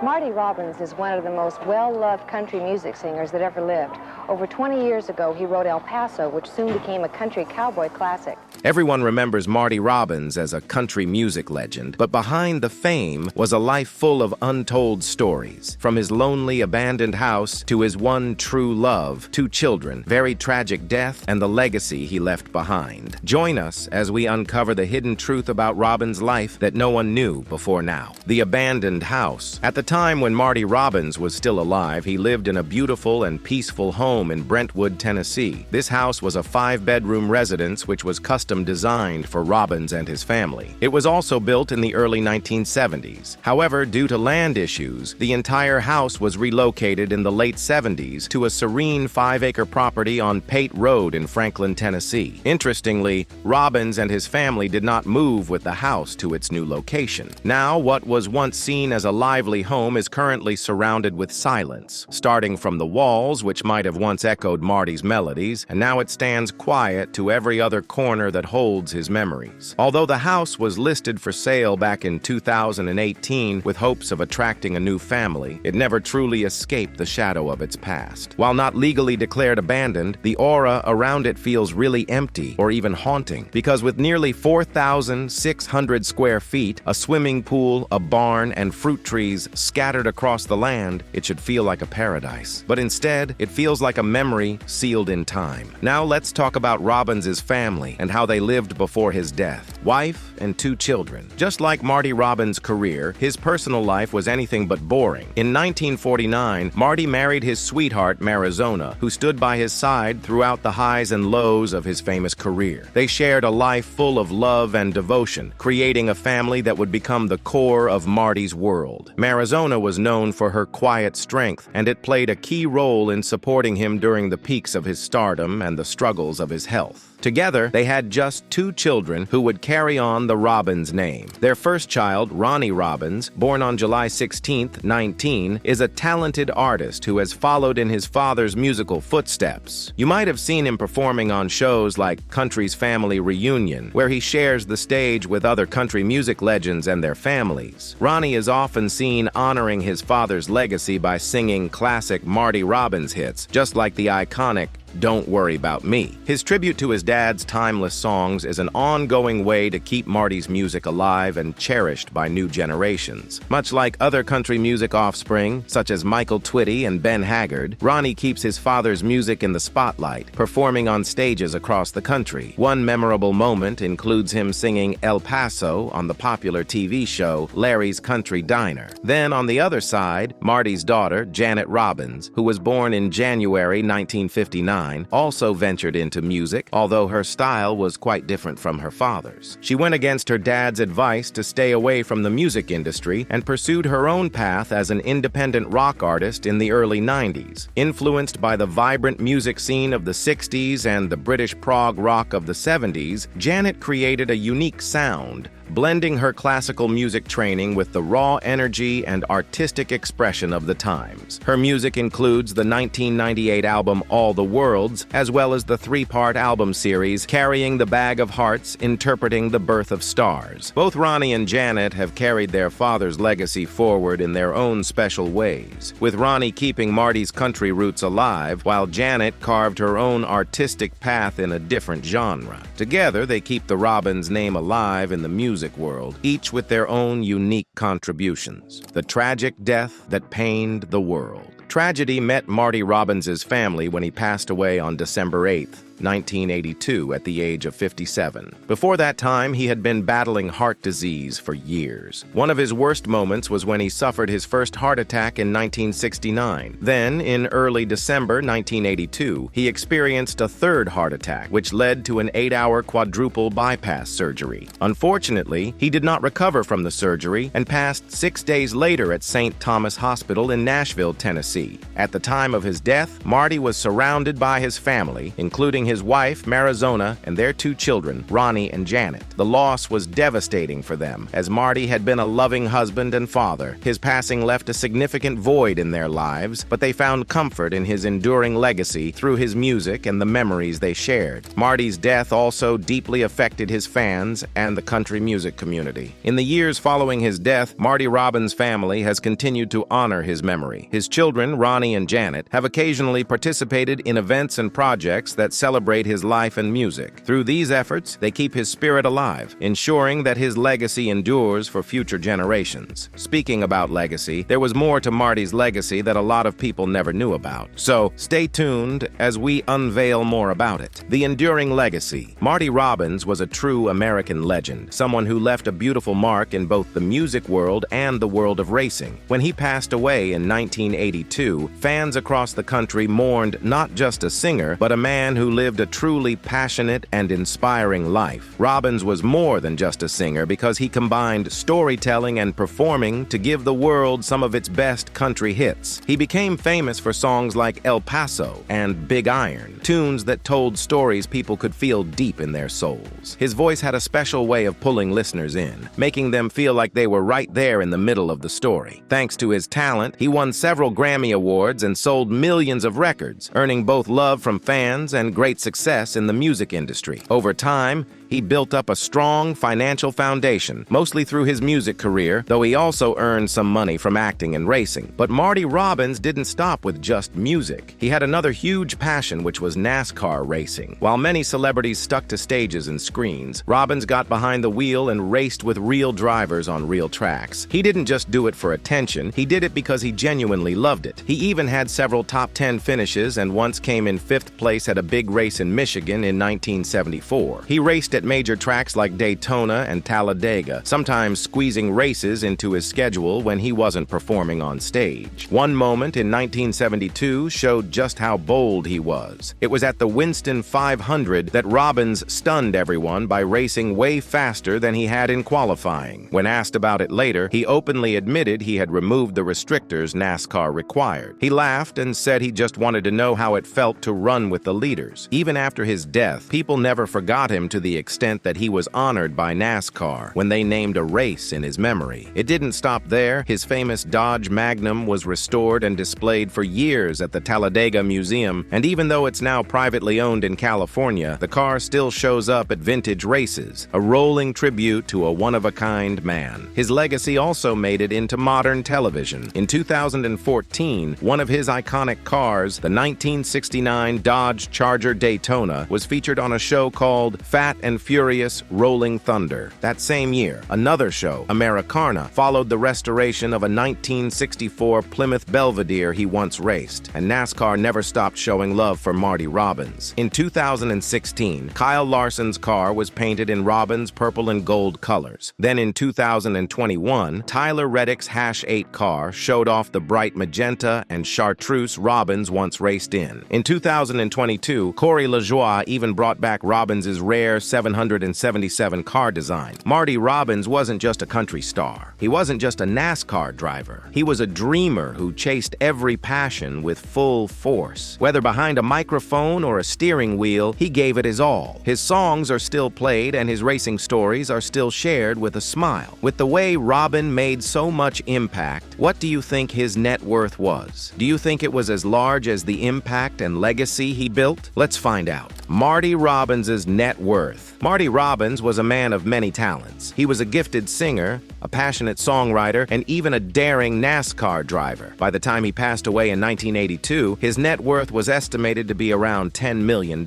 Marty Robbins is one of the most well-loved country music singers that ever lived. Over 20 years ago, he wrote El Paso, which soon became a country cowboy classic. Everyone remembers Marty Robbins as a country music legend, but behind the fame was a life full of untold stories. From his lonely, abandoned house to his one true love, 2 children, very tragic death, and the legacy he left behind. Join us as we uncover the hidden truth about Robbins' life that no one knew before now. The abandoned house. At the time when Marty Robbins was still alive, he lived in a beautiful and peaceful home in Brentwood, Tennessee. This house was a 5-bedroom residence which was custom designed for Robbins and his family. It was also built in the early 1970s. However, due to land issues, the entire house was relocated in the late 70s to a serene 5-acre property on Pate Road in Franklin, Tennessee. Interestingly, Robbins and his family did not move with the house to its new location. Now, what was once seen as a lively home is currently surrounded with silence, starting from the walls, which might have once echoed Marty's melodies, and now it stands quiet to every other corner that holds his memories. Although the house was listed for sale back in 2018 with hopes of attracting a new family, it never truly escaped the shadow of its past. While not legally declared abandoned, the aura around it feels really empty or even haunting, because with nearly 4,600 square feet, a swimming pool, a barn, and fruit trees scattered across the land, it should feel like a paradise. But instead, it feels like a memory sealed in time. Now let's talk about Robbins' family and how they lived before his death. Wife and 2 children. Just like Marty Robbins' career, his personal life was anything but boring. In 1949, Marty married his sweetheart, Marizona, who stood by his side throughout the highs and lows of his famous career. They shared a life full of love and devotion, creating a family that would become the core of Marty's world. Marizona was known for her quiet strength, and it played a key role in supporting him during the peaks of his stardom and the struggles of his health. Together, they had just 2 children who would carry on the Robbins name. Their first child, Ronnie Robbins, born on July 16, 19, is a talented artist who has followed in his father's musical footsteps. You might have seen him performing on shows like Country's Family Reunion, where he shares the stage with other country music legends and their families. Ronnie is often seen honoring his father's legacy by singing classic Marty Robbins hits, just like the iconic "Don't Worry About Me." His tribute to his dad's timeless songs is an ongoing way to keep Marty's music alive and cherished by new generations. Much like other country music offspring, such as Michael Twitty and Ben Haggard, Ronnie keeps his father's music in the spotlight, performing on stages across the country. One memorable moment includes him singing El Paso on the popular TV show Larry's Country Diner. Then on the other side, Marty's daughter, Janet Robbins, who was born in January 1959, also ventured into music, although her style was quite different from her father's. She went against her dad's advice to stay away from the music industry and pursued her own path as an independent rock artist in the early 90s. Influenced by the vibrant music scene of the 60s and the British prog rock of the 70s, Janet created a unique sound, blending her classical music training with the raw energy and artistic expression of the times. Her music includes the 1998 album All the Worlds, as well as the 3-part album series Carrying the Bag of Hearts, Interpreting the Birth of Stars. Both Ronnie and Janet have carried their father's legacy forward in their own special ways, with Ronnie keeping Marty's country roots alive, while Janet carved her own artistic path in a different genre. Together, they keep the Robbins name alive in the music world, each with their own unique contributions. The tragic death that pained the world. Tragedy met Marty Robbins' family when he passed away on December 8th, 1982, at the age of 57. Before that time, he had been battling heart disease for years. One of his worst moments was when he suffered his first heart attack in 1969. Then, in early December 1982, he experienced a 3rd heart attack, which led to an 8-hour quadruple bypass surgery. Unfortunately, he did not recover from the surgery and passed 6 days later at St. Thomas Hospital in Nashville, Tennessee. At the time of his death, Marty was surrounded by his family, including his wife, Marizona, and their 2 children, Ronnie and Janet. The loss was devastating for them, as Marty had been a loving husband and father. His passing left a significant void in their lives, but they found comfort in his enduring legacy through his music and the memories they shared. Marty's death also deeply affected his fans and the country music community. In the years following his death, Marty Robbins' family has continued to honor his memory. His children, Ronnie and Janet, have occasionally participated in events and projects that celebrate his life and music. Through these efforts, they keep his spirit alive, ensuring that his legacy endures for future generations. Speaking about legacy, there was more to Marty's legacy that a lot of people never knew about. So, stay tuned as we unveil more about it. The enduring legacy. Marty Robbins was a true American legend, someone who left a beautiful mark in both the music world and the world of racing. When he passed away in 1982, fans across the country mourned not just a singer, but a man who lived a truly passionate and inspiring life. Robbins was more than just a singer because he combined storytelling and performing to give the world some of its best country hits. He became famous for songs like El Paso and Big Iron, tunes that told stories people could feel deep in their souls. His voice had a special way of pulling listeners in, making them feel like they were right there in the middle of the story. Thanks to his talent, he won several Grammy Awards and sold millions of records, earning both love from fans and great success in the music industry. Over time, he built up a strong financial foundation, mostly through his music career, though he also earned some money from acting and racing. But Marty Robbins didn't stop with just music. He had another huge passion, which was NASCAR racing. While many celebrities stuck to stages and screens, Robbins got behind the wheel and raced with real drivers on real tracks. He didn't just do it for attention, he did it because he genuinely loved it. He even had several top 10 finishes and once came in 5th place at a big race in Michigan in 1974. He raced at major tracks like Daytona and Talladega, sometimes squeezing races into his schedule when he wasn't performing on stage. One moment in 1972 showed just how bold he was. It was at the Winston 500 that Robbins stunned everyone by racing way faster than he had in qualifying. When asked about it later, he openly admitted he had removed the restrictors NASCAR required. He laughed and said he just wanted to know how it felt to run with the leaders. Even after his death, people never forgot him to the extent that he was honored by NASCAR when they named a race in his memory. It didn't stop there. His famous Dodge Magnum was restored and displayed for years at the Talladega Museum, and even though it's now privately owned in California, the car still shows up at vintage races, a rolling tribute to a one-of-a-kind man. His legacy also made it into modern television. In 2014, one of his iconic cars, the 1969 Dodge Charger Daytona, was featured on a show called Fat and Furious Rolling Thunder. That same year, another show, Americana, followed the restoration of a 1964 Plymouth Belvedere he once raced, and NASCAR never stopped showing love for Marty Robbins. In 2016, Kyle Larson's car was painted in Robbins' purple and gold colors. Then in 2021, Tyler Reddick's Hash 8 car showed off the bright magenta and chartreuse Robbins once raced in. In 2022, Corey LaJoie even brought back Robbins' rare 777 car design. Marty Robbins wasn't just a country star. He wasn't just a NASCAR driver. He was a dreamer who chased every passion with full force. Whether behind a microphone or a steering wheel, he gave it his all. His songs are still played and his racing stories are still shared with a smile. With the way Robbin made so much impact, what do you think his net worth was? Do you think it was as large as the impact and legacy he built? Let's find out. Marty Robbins' net worth. Marty Robbins was a man of many talents. He was a gifted singer, a passionate songwriter, and even a daring NASCAR driver. By the time he passed away in 1982, his net worth was estimated to be around $10 million.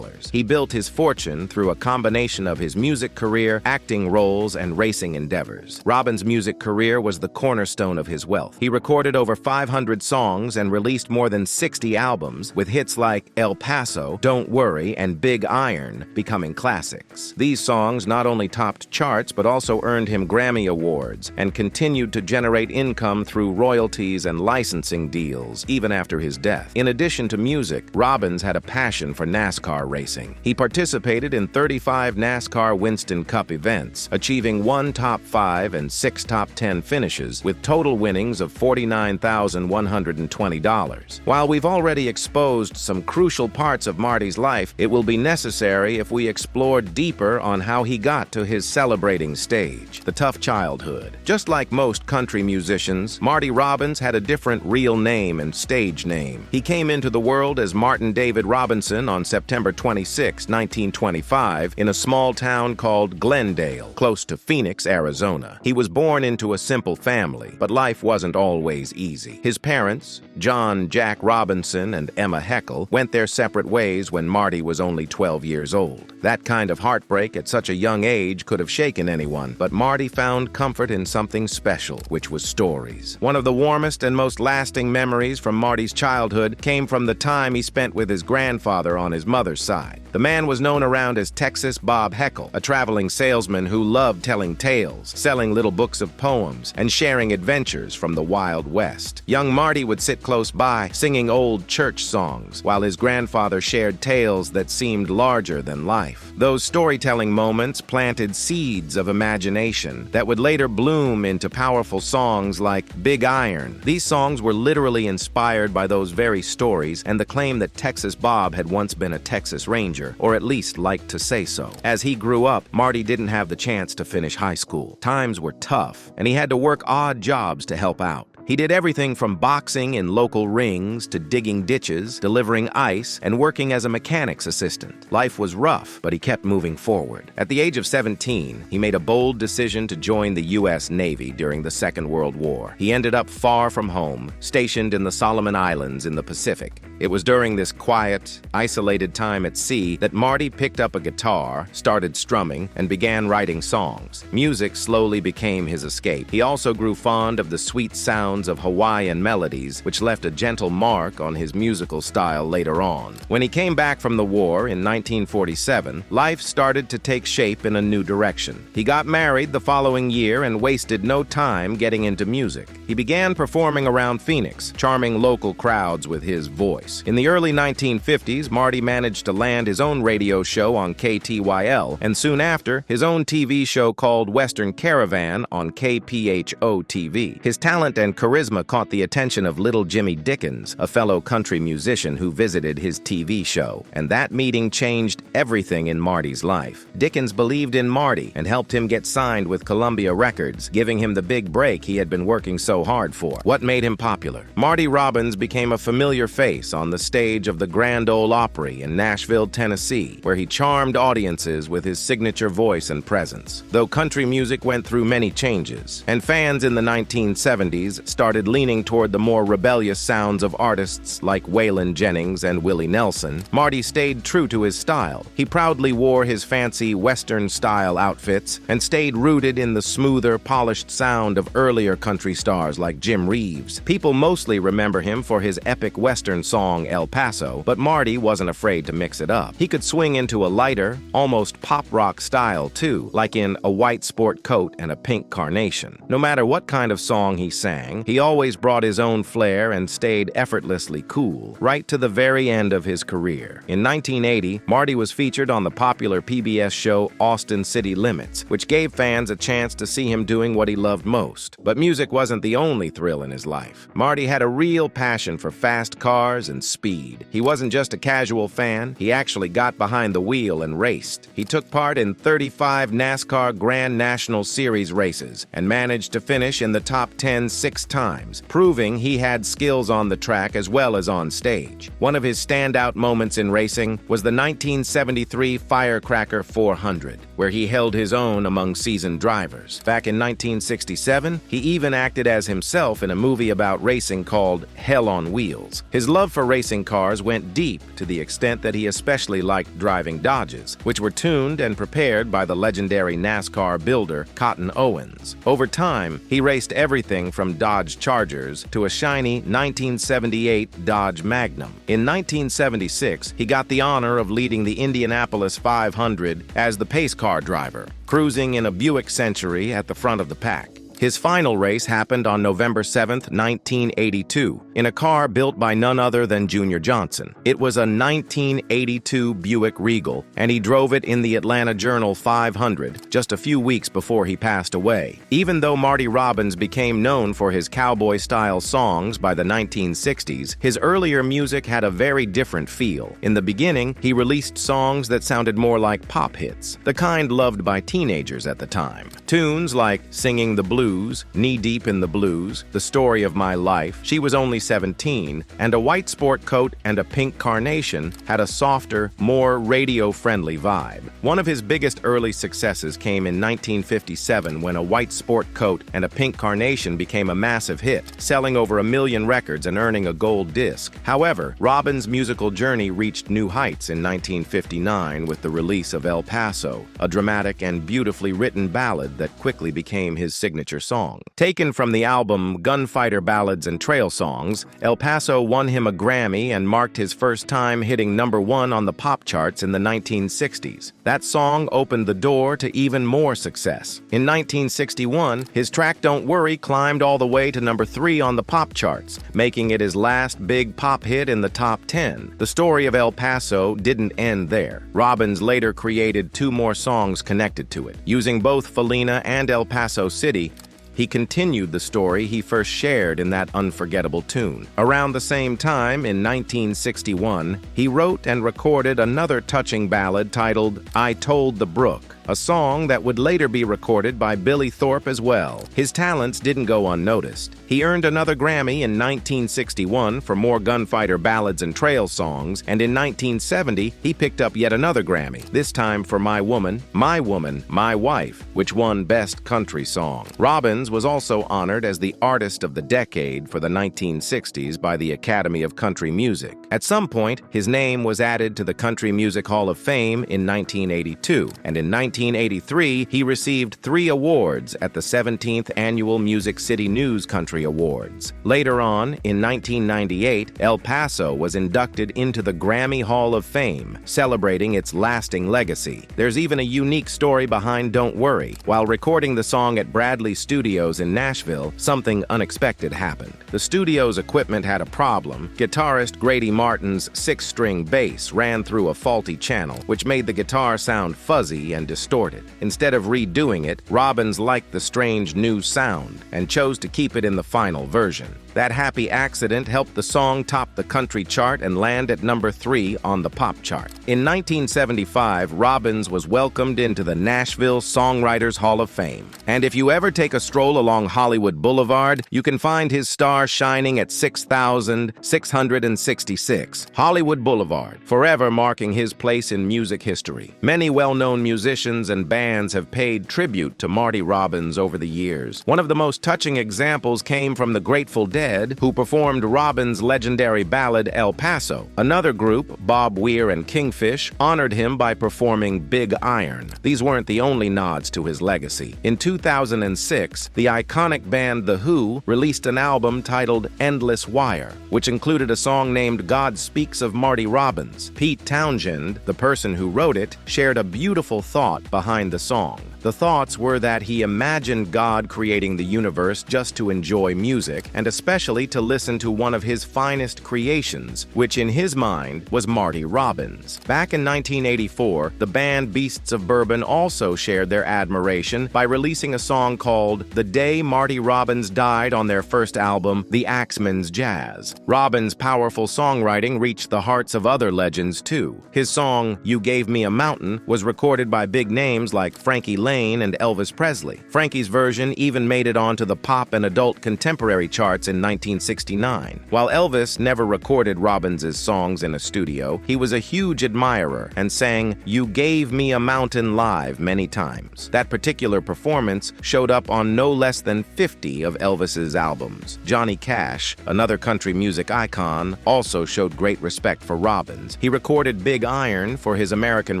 He built his fortune through a combination of his music career, acting roles, and racing endeavors. Robbins' music career was the cornerstone of his wealth. He recorded over 500 songs and released more than 60 albums, with hits like El Paso, Don't Worry, and Big Iron becoming classics. These songs not only topped charts, but also earned him Grammy Awards and continued to generate income through royalties and licensing deals, even after his death. In addition to music, Robbins had a passion for NASCAR racing. He participated in 35 NASCAR Winston Cup events, achieving 1 top 5 and 6 top 10 finishes, with total winnings of $49,120. While we've already exposed some crucial parts of Marty's life, it will will be necessary if we explore deeper on how he got to his celebrating stage, the tough childhood. Just like most country musicians, Marty Robbins had a different real name and stage name. He came into the world as Martin David Robinson on September 26, 1925, in a small town called Glendale, close to Phoenix, Arizona. He was born into a simple family, but life wasn't always easy. His parents, John Jack Robinson and Emma Heckle, went their separate ways when Marty was only 12 years old. That kind of heartbreak at such a young age could have shaken anyone, but Marty found comfort in something special, which was stories. One of the warmest and most lasting memories from Marty's childhood came from the time he spent with his grandfather on his mother's side. The man was known around as Texas Bob Heckle, a traveling salesman who loved telling tales, selling little books of poems, and sharing adventures from the Wild West. Young Marty would sit close by, singing old church songs, while his grandfather shared tales that seemed larger than life. Those storytelling moments planted seeds of imagination that would later bloom into powerful songs like Big Iron. These songs were literally inspired by those very stories and the claim that Texas Bob had once been a Texas Ranger, or at least liked to say so. As he grew up, Marty didn't have the chance to finish high school. Times were tough, and he had to work odd jobs to help out. He did everything from boxing in local rings to digging ditches, delivering ice, and working as a mechanic's assistant. Life was rough, but he kept moving forward. At the age of 17, he made a bold decision to join the U.S. Navy during the Second World War. He ended up far from home, stationed in the Solomon Islands in the Pacific. It was during this quiet, isolated time at sea that Marty picked up a guitar, started strumming, and began writing songs. Music slowly became his escape. He also grew fond of the sweet sounds of Hawaiian melodies, which left a gentle mark on his musical style later on. When he came back from the war in 1947, life started to take shape in a new direction. He got married the following year and wasted no time getting into music. He began performing around Phoenix, charming local crowds with his voice. In the early 1950s, Marty managed to land his own radio show on KTYL, and soon after, his own TV show called Western Caravan on KPHO-TV. His talent and charisma caught the attention of little Jimmy Dickens, a fellow country musician who visited his TV show, and that meeting changed everything in Marty's life. Dickens believed in Marty and helped him get signed with Columbia Records, giving him the big break he had been working so hard for. What made him popular? Marty Robbins became a familiar face on the stage of the Grand Ole Opry in Nashville, Tennessee, where he charmed audiences with his signature voice and presence. Though country music went through many changes, and fans in the 1970s started leaning toward the more rebellious sounds of artists like Waylon Jennings and Willie Nelson, Marty stayed true to his style. He proudly wore his fancy Western-style outfits and stayed rooted in the smoother, polished sound of earlier country stars like Jim Reeves. People mostly remember him for his epic Western song El Paso, but Marty wasn't afraid to mix it up. He could swing into a lighter, almost pop-rock style too, like in A White Sport Coat and a Pink Carnation. No matter what kind of song he sang, he always brought his own flair and stayed effortlessly cool, right to the very end of his career. In 1980, Marty was featured on the popular PBS show Austin City Limits, which gave fans a chance to see him doing what he loved most. But music wasn't the only thrill in his life. Marty had a real passion for fast cars and speed. He wasn't just a casual fan, he actually got behind the wheel and raced. He took part in 35 NASCAR Grand National Series races and managed to finish in the top 10 6 times, proving he had skills on the track as well as on stage. One of his standout moments in racing was the 1973 Firecracker 400, where he held his own among seasoned drivers. Back in 1967, he even acted as himself in a movie about racing called Hell on Wheels. His love for racing cars went deep to the extent that he especially liked driving Dodges, which were tuned and prepared by the legendary NASCAR builder Cotton Owens. Over time, he raced everything from Dodge Chargers to a shiny 1978 Dodge Magnum. In 1976, he got the honor of leading the Indianapolis 500 as the pace car driver, cruising in a Buick Century at the front of the pack. His final race happened on November 7, 1982, in a car built by none other than Junior Johnson. It was a 1982 Buick Regal, and he drove it in the Atlanta Journal 500 just a few weeks before he passed away. Even though Marty Robbins became known for his cowboy-style songs by the 1960s, his earlier music had a very different feel. In the beginning, he released songs that sounded more like pop hits, the kind loved by teenagers at the time. Tunes like Singing the Blues, Knee Deep in the Blues, The Story of My Life, She Was Only 17, and A White Sport Coat and a Pink Carnation had a softer, more radio-friendly vibe. One of his biggest early successes came in 1957 when A White Sport Coat and a Pink Carnation became a massive hit, selling over 1 million records and earning a gold disc. However, Robbins' musical journey reached new heights in 1959 with the release of El Paso, a dramatic and beautifully written ballad that quickly became his signature song. Taken from the album Gunfighter Ballads and Trail Songs, El Paso won him a Grammy and marked his first time hitting #1 on the pop charts in the 1960s. That song opened the door to even more success. In 1961, his track Don't Worry climbed all the way to #3 on the pop charts, making it his last big pop hit in the top 10. The story of El Paso didn't end there. Robbins later created 2 more songs connected to it. Using both Felina and El Paso City, he continued the story he first shared in that unforgettable tune. Around the same time, in 1961, he wrote and recorded another touching ballad titled I Told the Brook, a song that would later be recorded by Billy Thorpe as well. His talents didn't go unnoticed. He earned another Grammy in 1961 for more gunfighter ballads and trail songs, and in 1970, he picked up yet another Grammy, this time for My Woman, My Wife, which won Best Country Song. Robbins was also honored as the Artist of the Decade for the 1960s by the Academy of Country Music. At some point, his name was added to the Country Music Hall of Fame in 1982, and in 1983, he received 3 awards at the 17th Annual Music City News Country Awards. Later on, in 1998, El Paso was inducted into the Grammy Hall of Fame, celebrating its lasting legacy. There's even a unique story behind Don't Worry. While recording the song at Bradley Studios in Nashville, something unexpected happened. The studio's equipment had a problem. Guitarist Grady Martin's 6-string bass ran through a faulty channel, which made the guitar sound fuzzy and distorted. Instead of redoing it, Robbins liked the strange new sound and chose to keep it in the final version. That happy accident helped the song top the country chart and land at #3 on the pop chart. In 1975, Robbins was welcomed into the Nashville Songwriters Hall of Fame. And if you ever take a stroll along Hollywood Boulevard, you can find his star shining at 6,666. Hollywood Boulevard, forever marking his place in music history. Many well-known musicians and bands have paid tribute to Marty Robbins over the years. One of the most touching examples came from the Grateful Dead, who performed Robbins' legendary ballad El Paso. Another group, Bob Weir and Kingfish, honored him by performing Big Iron. These weren't the only nods to his legacy. In 2006, the iconic band The Who released an album titled Endless Wire, which included a song named God Speaks of Marty Robbins. Pete Townshend, the person who wrote it, shared a beautiful thought behind the song. The thoughts were that he imagined God creating the universe just to enjoy music, and especially to listen to one of his finest creations, which in his mind was Marty Robbins. Back in 1984, the band Beasts of Bourbon also shared their admiration by releasing a song called The Day Marty Robbins Died on their first album, The Axeman's Jazz. Robbins' powerful songwriting reached the hearts of other legends too. His song, You Gave Me a Mountain, was recorded by big names like Frankie Lane and Elvis Presley. Frankie's version even made it onto the pop and adult contemporary charts in 1969. While Elvis never recorded Robbins' songs in a studio, he was a huge admirer and sang You Gave Me a Mountain live many times. That particular performance showed up on no less than 50 of Elvis's albums. Johnny Cash, another country music icon, also showed great respect for Robbins. He recorded Big Iron for his American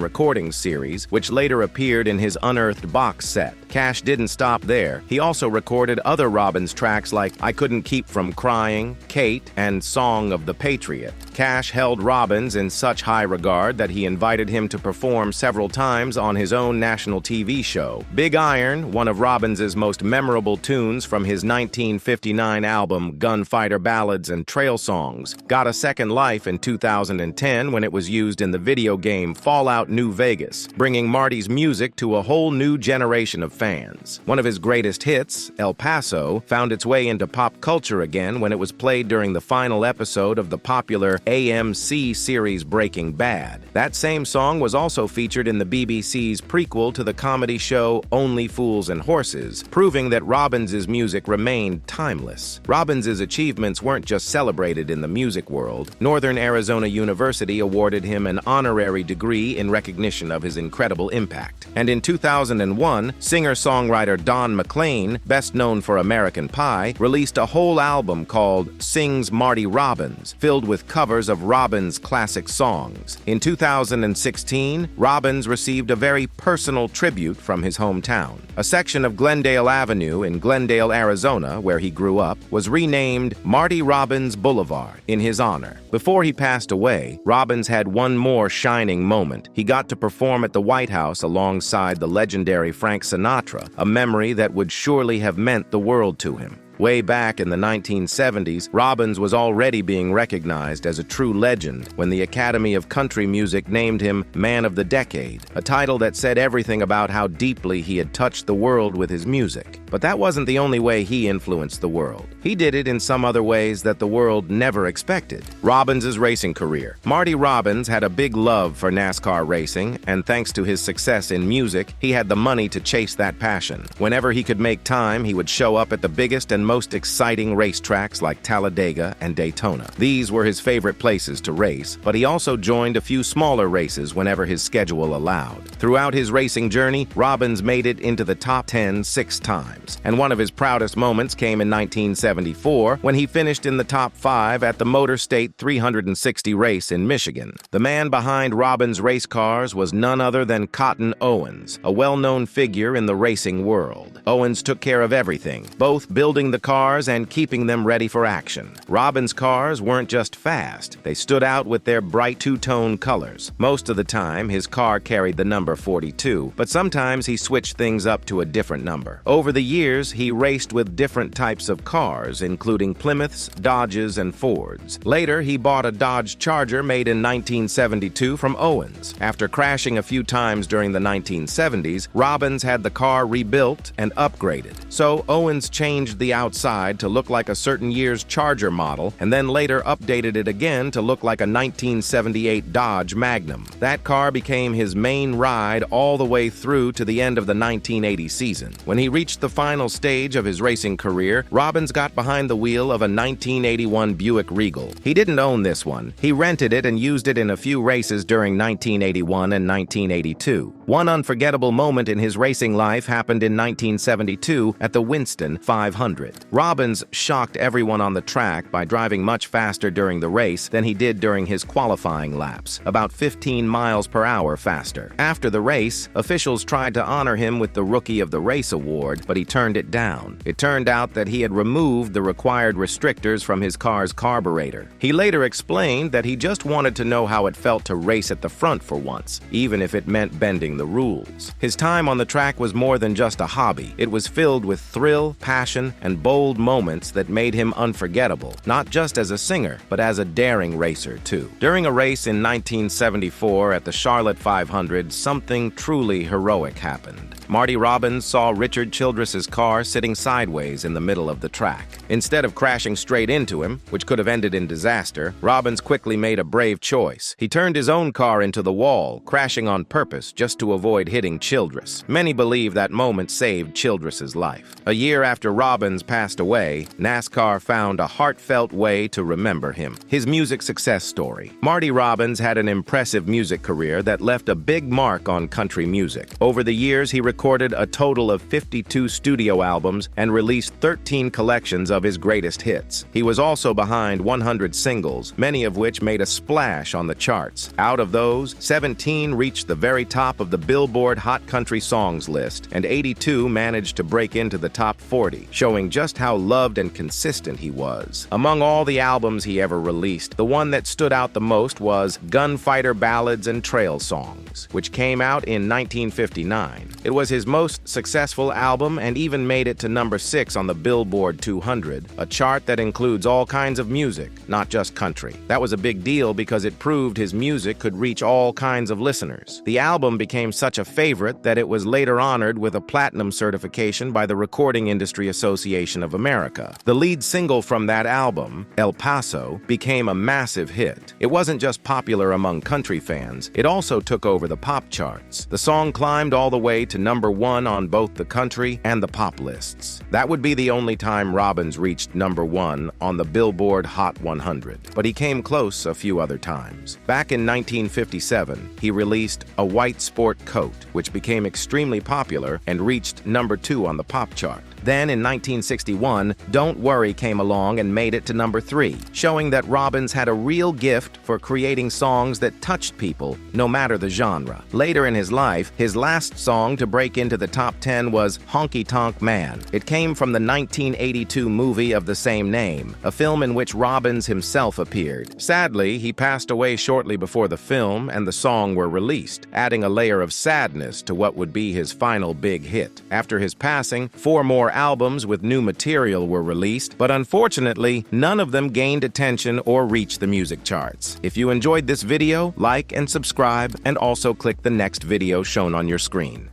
Recordings series, which later appeared in his Unearthed box set. Cash didn't stop there. He also recorded other Robbins tracks like I Couldn't Keep From Crying, Kate, and Song of the Patriot. Cash held Robbins in such high regard that he invited him to perform several times on his own national TV show. Big Iron, one of Robbins's most memorable tunes from his 1959 album Gunfighter Ballads and Trail Songs, got a second life in 2010 when it was used in the video game Fallout New Vegas, bringing Marty's music to a whole new generation of fans. One of his greatest hits, El Paso, found its way into pop culture again when it was played during the final episode of the popular AMC series Breaking Bad. That same song was also featured in the BBC's prequel to the comedy show Only Fools and Horses, proving that Robbins's music remained timeless. Robbins's achievements weren't just celebrated in the music world. Northern Arizona University awarded him an honorary degree in recognition of his incredible impact. And in 2001, singer-songwriter Don McLean, best known for American Pie, released a whole album called Sings Marty Robbins, filled with covers of Robbins' classic songs. In 2016, Robbins received a very personal tribute from his hometown. A section of Glendale Avenue in Glendale, Arizona, where he grew up, was renamed Marty Robbins Boulevard in his honor. Before he passed away, Robbins had one more shining moment. He got to perform at the White House alongside the legendary Frank Sinatra, a memory that would surely have meant the world to him. Way back in the 1970s, Robbins was already being recognized as a true legend when the Academy of Country Music named him Man of the Decade, a title that said everything about how deeply he had touched the world with his music. But that wasn't the only way he influenced the world. He did it in some other ways that the world never expected. Robbins's racing career. Marty Robbins had a big love for NASCAR racing, and thanks to his success in music, he had the money to chase that passion. Whenever he could make time, he would show up at the biggest and most exciting racetracks like Talladega and Daytona. These were his favorite places to race, but he also joined a few smaller races whenever his schedule allowed. Throughout his racing journey, Robbins made it into the top 10 6 times, and one of his proudest moments came in 1974 when he finished in the top 5 at the Motor State 360 race in Michigan. The man behind Robbins' race cars was none other than Cotton Owens, a well-known figure in the racing world. Owens took care of everything, both building the cars and keeping them ready for action. Robbins' cars weren't just fast, they stood out with their bright two-tone colors. Most of the time, his car carried the number 42, but sometimes he switched things up to a different number. Over the years, he raced with different types of cars, including Plymouths, Dodges, and Fords. Later, he bought a Dodge Charger made in 1972 from Owens. After crashing a few times during the 1970s, Robbins had the car rebuilt and upgraded. So Owens changed the outside to look like a certain year's Charger model, and then later updated it again to look like a 1978 Dodge Magnum. That car became his main ride all the way through to the end of the 1980 season. When he reached the final stage of his racing career, Robbins got behind the wheel of a 1981 Buick Regal. He didn't own this one. He rented it and used it in a few races during 1981 and 1982. One unforgettable moment in his racing life happened in 1972 at the Winston 500. Robbins shocked everyone on the track by driving much faster during the race than he did during his qualifying laps, about 15 miles per hour faster. After the race, officials tried to honor him with the Rookie of the Race award, but he turned it down. It turned out that he had removed the required restrictors from his car's carburetor. He later explained that he just wanted to know how it felt to race at the front for once, even if it meant bending the rules. His time on the track was more than just a hobby. It was filled with thrill, passion, and bold moments that made him unforgettable, not just as a singer, but as a daring racer, too. During a race in 1974 at the Charlotte 500, something truly heroic happened. Marty Robbins saw Richard Childress's car sitting sideways in the middle of the track. Instead of crashing straight into him, which could have ended in disaster, Robbins quickly made a brave choice. He turned his own car into the wall, crashing on purpose just to avoid hitting Childress. Many believe that moment saved Childress's life. A year after Robbins passed away, NASCAR found a heartfelt way to remember him. His music success story. Marty Robbins had an impressive music career that left a big mark on country music. Over the years, he recorded a total of 52 studio studio albums and released 13 collections of his greatest hits. He was also behind 100 singles, many of which made a splash on the charts. Out of those, 17 reached the very top of the Billboard Hot Country Songs list, and 82 managed to break into the top 40, showing just how loved and consistent he was. Among all the albums he ever released, the one that stood out the most was Gunfighter Ballads and Trail Songs, which came out in 1959. It was his most successful album and even made it to number 6 on the Billboard 200, a chart that includes all kinds of music, not just country. That was a big deal because it proved his music could reach all kinds of listeners. The album became such a favorite that it was later honored with a platinum certification by the Recording Industry Association of America. The lead single from that album, El Paso, became a massive hit. It wasn't just popular among country fans, it also took over the pop charts. The song climbed all the way to number 1 on both the country and the pop lists. That would be the only time Robbins reached number 1 on the Billboard Hot 100, but he came close a few other times. Back in 1957, he released A White Sport Coat, which became extremely popular and reached number 2 on the pop chart. Then, in 1961, Don't Worry came along and made it to number 3, showing that Robbins had a real gift for creating songs that touched people, no matter the genre. Later in his life, his last song to break into the top 10 was Honky Tonk Man. It came from the 1982 movie of the same name, a film in which Robbins himself appeared. Sadly, he passed away shortly before the film and the song were released, adding a layer of sadness to what would be his final big hit. After his passing, 4 more albums with new material were released, but unfortunately, none of them gained attention or reached the music charts. If you enjoyed this video, like and subscribe, and also click the next video shown on your screen.